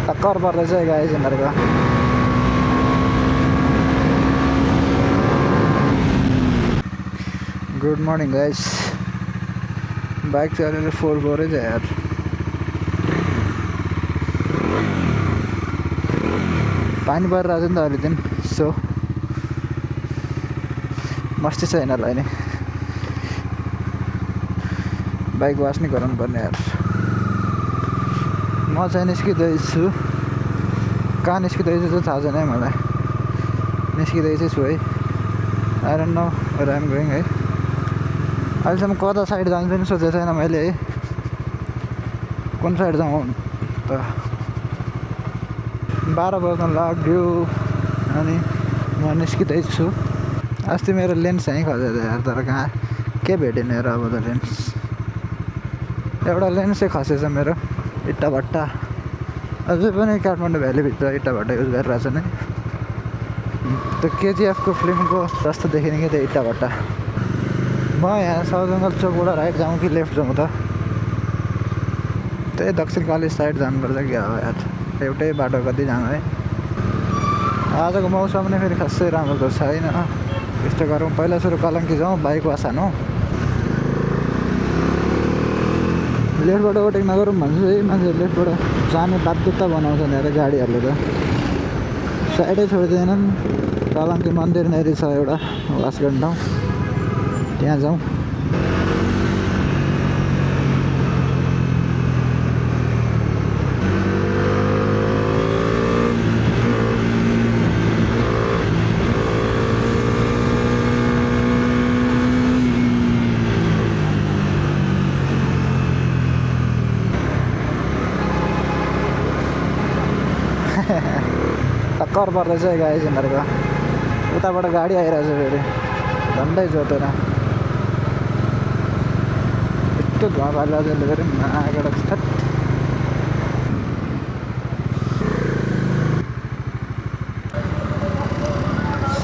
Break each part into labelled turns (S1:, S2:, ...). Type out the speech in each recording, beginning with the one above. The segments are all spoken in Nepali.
S1: टक्कर पर्दैछ गाइस यिनीहरूको। Good morning guys. बाइक चलेर 4 छ यार। पानी परिरहेको छ नि त अहिले दिन, सो मस्ती छ यिनीहरूलाई नि। बाइक वास नै गराउनु पर्ने यार। म चाहिँ निस्किँदैछु, कहाँ निस्किँदैछु चाहिँ थाहा छैन है मलाई। निस्किँदै चाहिँ छु है। I don't know where I am going है। अहिलेसम्म कता साइड जानु पनि सोचेको छैन मैले है, कुन साइड जाउँ त। 12 बज्न लाग्यो अनि म निस्किँदैछु। अस्ति मेरो लेन्स यहीँ खसेको यार, तर कहाँ के भेटेन यार अब त लेन्स। एउटा लेन्सै खसेछ मेरो, इट्टा भट्टा। अझै पनि काठमाडौँ भ्यालीभित्र इट्टा भट्टा युज गरिरहेको छ नि। त्यो केजिएफको फिल्मको जस्तो देखिने कि त्यो इट्टा भट्टा। म यहाँ साउथ बेङ्गल चोकबाट राइट जाउँ कि लेफ्ट जाउँ त? त्यही दक्षिण कलेज साइड जानुपर्छ क्या हो यार, एउटै बाटो कति जानु है। आजको मौसम नै फेरि खासै राम्रो त छैन। यस्तो गरौँ, पहिला सुरु कलङ्की जाउँ, बाइक वास हानौँ। लेफ्टबाट ओभरटेक नगरौँ भन्छ है मान्छे, लेफ्टबाट जाने बाध्यता बनाउँछन् यार गाडीहरूले त, साइडै छोडिदिएनन्। कलङ्की मन्दिर नेरी छ एउटा वास गर्ने ठाउँ, त्यहाँ जाउँ। टक्कर पर्दैछ गाइस यिनीहरूको। उताबाट गाडी आइरहेछ फेरि, झन्डै जोतेर यस्तो धुवा फालिरहेछ यसले फेरि मागेर थट।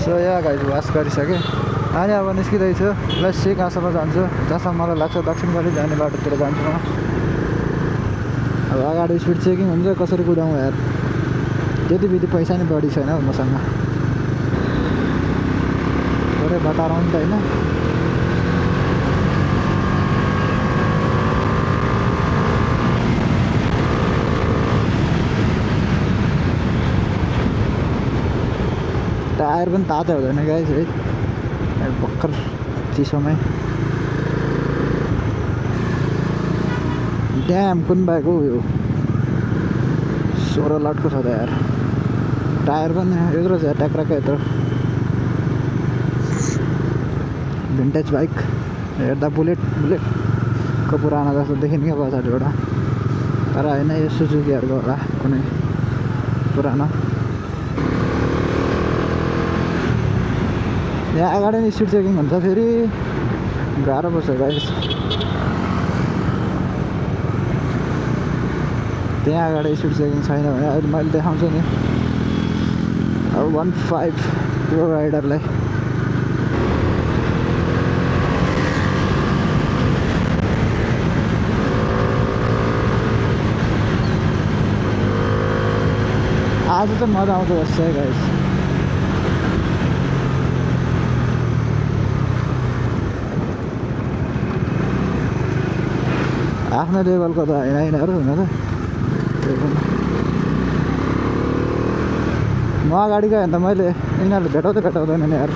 S1: सो या गाइस वास गरिसकेँ अनि अब निस्किँदैछु। लस्सी कहाँसम्म जान्छु, जहाँसम्म मलाई लाग्छ दक्षिण गली जाने बाटोतिर जान्छु म। अब अगाडि स्पिड चेकिङ हुन्छ, कसरी कुदाउँ यार, त्यति बित्ति पैसा नि बढी छैन मसँग। थोरै बटारौँ नि त होइन। टायर पनि तातो हुँदैन गाइस है, भर्खर चिसोमै। ड्याम कुन बाइक हो यो, 16 लटको छ त यार। टायर पनि यत्रो छ ट्याक्राकै यत्रो। भिन्टेज बाइक हेर्दा बुलेटको पुरानो जस्तो देखिने क्या पछाडिबाट, तर होइन यो सुजुकीहरूको होला कुनै पुरानो। यहाँ अगाडि नै स्पिड चेकिङ हुन्छ, फेरि गाह्रो पर्छ गाइस। त्यहाँ अगाडि स्पिड चेकिङ छैन भने अहिले मैले देखाउँछु नि। अब 15 प्रो राइडरलाई आज त मजा आउँदो रहेछ है गाइस। आफ्नो लेभलको त होइन यिनीहरू हुन त। म अगाडि गएँ भने त मैले यिनीहरूले भेटाउँदैन नि यार,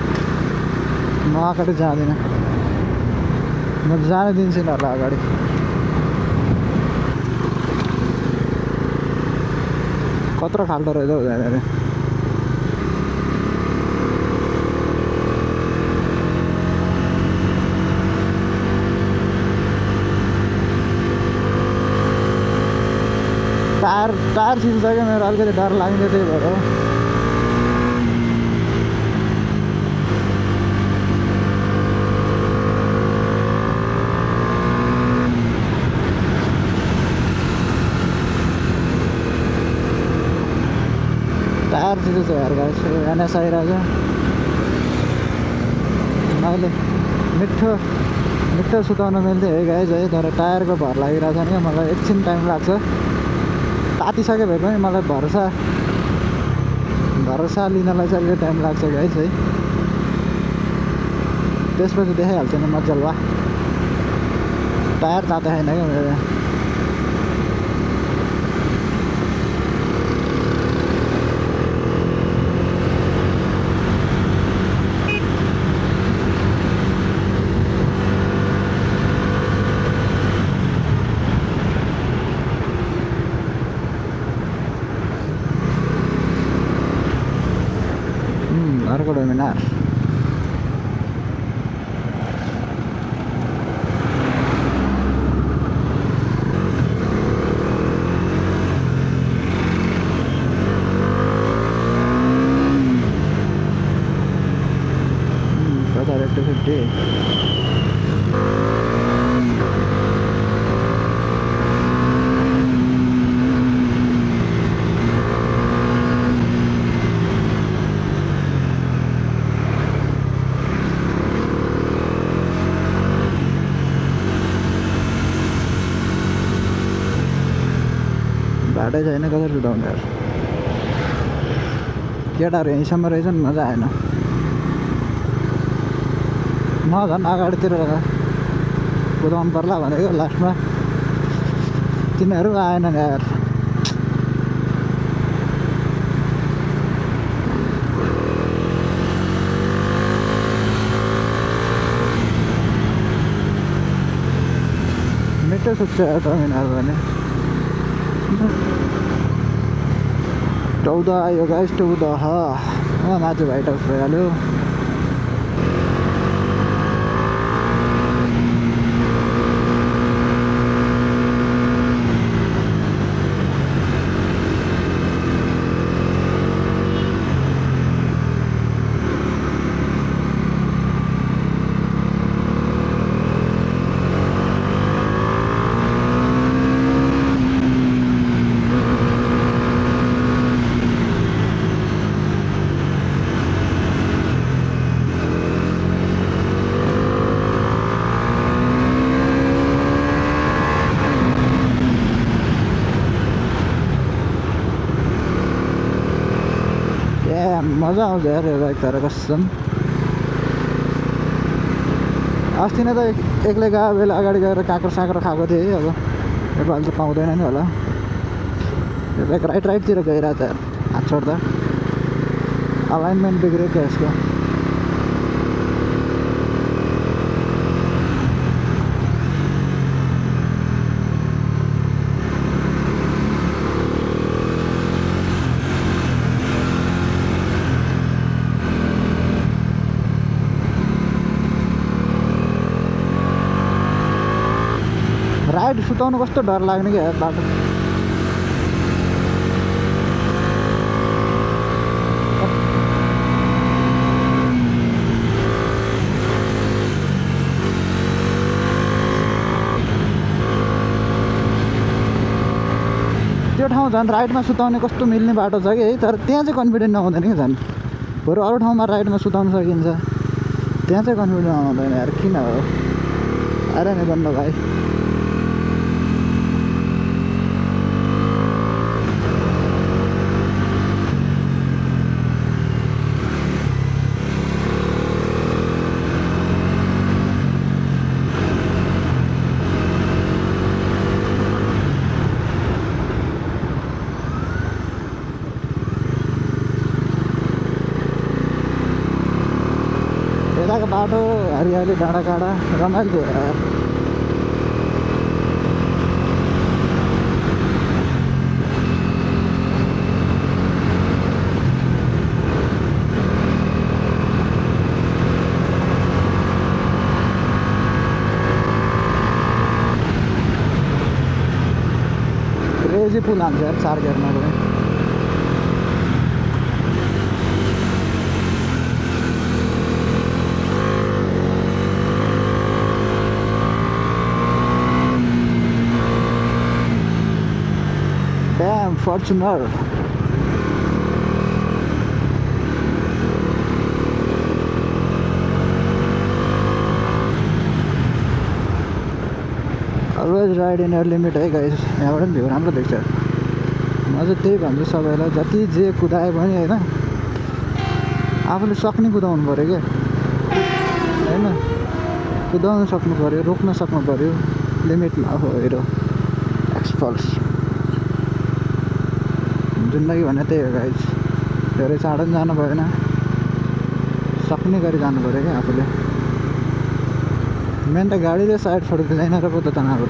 S1: म अगाडि जाँदिनँ, म जान दिन्छु यिनीहरूलाई अगाडि। कत्रो खाल्टो रहेछ हुँदैन। टायर छिल्छ क्या मेरो, अलिकति डर लाग्ने त्यही भएर। टायर छिल्छ यार गाइस, एनएस आइरहेछ। मैले मिठो सुताउन मिल्थ्यो है गाइस है, तर टायरको भर लागिरहेछ नि मलाई, एकछिन टाइम लाग्छ। तातिसके भए पनि मलाई भरोसा लिनलाई चाहिँ अलिकति टाइम लाग्छ गाइस है। त्यसपछि देखाइहाल्छ नि मजाले वा टायर तातो छैन क्या मेरो। अर्को डोमिनार कता 250 बाटै छैन कसरी सुधाउने यार। केटाहरू यहीँसम्म रहेछन् मजा आएन। म झन् अगाडितिर कुदाउनु पर्ला भनेको लास्टमा तिनीहरू आएनन् यार। मिठो सुक्छ डोमिनार भने 14 आयो गाइस 14 माथि भाइट हाउस भइहाल्यो। मजा आउँछ यार यो बाइक तर कसम। अस्ति नै त एक्लै गएको बेला अगाडि गएर काँक्रो साक्रो खाएको थिएँ है। अब योपालि त पाउँदैन नि होला। यो बाइक राइटतिर गइरहेको छ हात छोड्दा अलाइनमेन्ट बिग्रेको यसको। राइड सुताउनु कस्तो डर लाग्ने क्या बाटो। त्यो ठाउँ झन् राइडमा सुताउने कस्तो मिल्ने बाटो छ कि तर त्यहाँ चाहिँ कन्फिडेन्ट नहुँदैन कि झन्। बरु अरू ठाउँमा राइडमा सुताउन सकिन्छ, त्यहाँ चाहिँ कन्फिडेन्ट आउँदैन यार। किन हो अरे नि बन्द भाइ। यताको बाटो हरियाली डाँडा काँडा रमाइलो थियो यार। क्रेजी पुल हान्छ यार 4 गियरमा पनि। Damn, Fortuner. Always ride in your limit है guys। यहाँबाट पनि भ्यू राम्रो देख्छ। म चाहिँ त्यही भन्छु सबैलाई, जति जे कुदाए पनि होइन आफूले सक्ने कुदाउनु पऱ्यो क्या होइन, कुदाउनु सक्नु पऱ्यो, रोक्न सक्नु पऱ्यो लिमिटमा हो हेरो एक्सपल्स। जिन्दगी भने त्यही हो गाइज, धेरै चाँडो पनि जानु भएन, सक्ने गरी जानु पऱ्यो क्या आफूले। मेन त गाडीले साइड छोडिदिँदैन र पो त तनाव।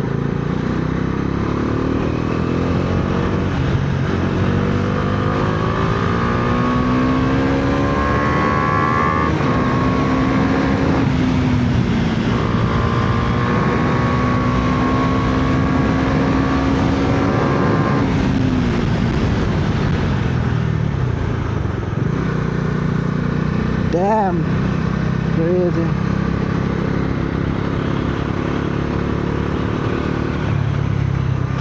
S1: Damn, crazy.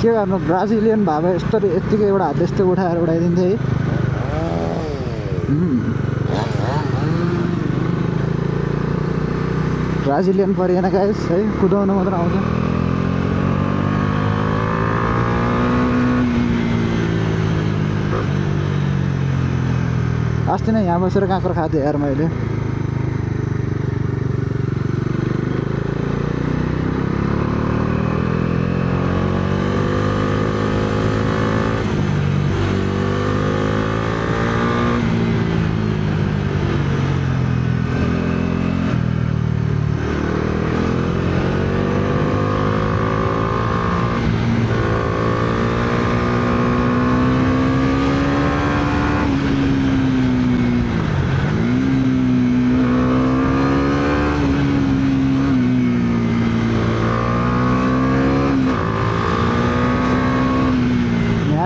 S1: के गर्नु, ब्राजिलियन भए भए यस्तो यत्तिकै एउटा हातले यस्तो उठाएर उडाइदिन्थ्यो है। ब्राजिलियन परिएन गाइस है, कुदाउनु मात्र आउँछ। अस्ति नै यहाँ बसेर काँक्रो खाएको थिएँ यार मैले।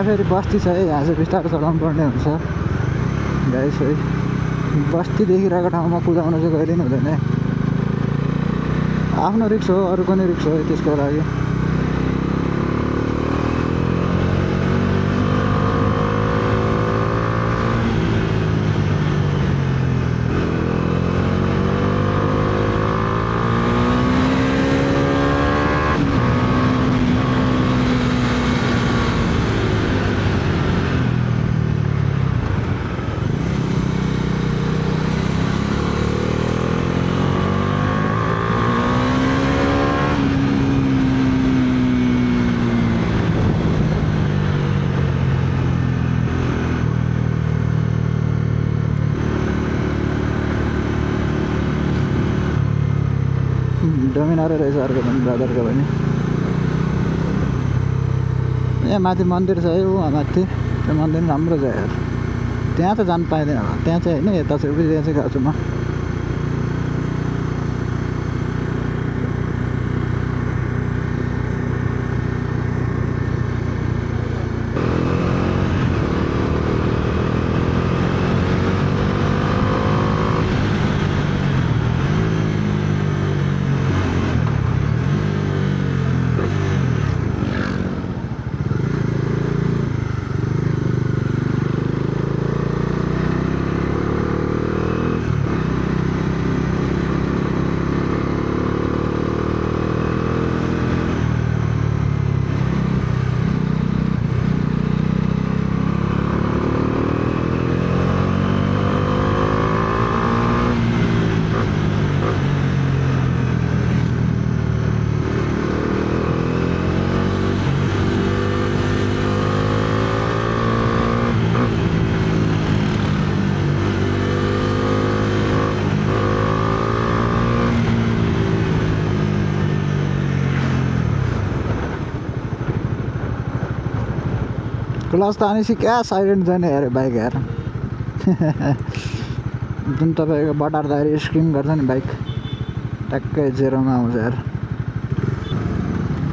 S1: फेरि बस्ती छ है, यहाँ चाहिँ बिस्तारो चलाउनु पर्ने हुन्छ गाइस है। बस्ती देखिरहेको ठाउँमा कुदाउनु चाहिँ कहिले पनि हुँदैन है, आफ्नो रिक्स हो, अरूको नै रिक्स हो है त्यसको लागि। डोमिनारै रहेछ अर्को पनि, ब्रदरको पनि। यहाँ माथि मन्दिर छ है, ऊ माथि त्यो मन्दिर राम्रो छ यार। त्यहाँ त जानु पाइँदैन होला, त्यहाँ चाहिँ होइन, यता चाहिँ त्यहाँ चाहिँ गएको छु म। क्लच त अनि क्या साइलेन्ट जाने अरे बाइक यार। जुन तपाईँको बटार्दाखेरि स्क्रिन गर्छ नि बाइक, ट्याक्कै जेरोमा आउँछ यार।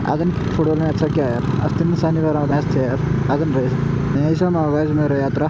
S1: आज नि फुटबल म्याच छ क्या यार, अस्ति पनि शनिबार आउँदा म्याच थियो यार, आज पनि रहेछ। यहीँसम्म हो गाइस मेरो यात्रा।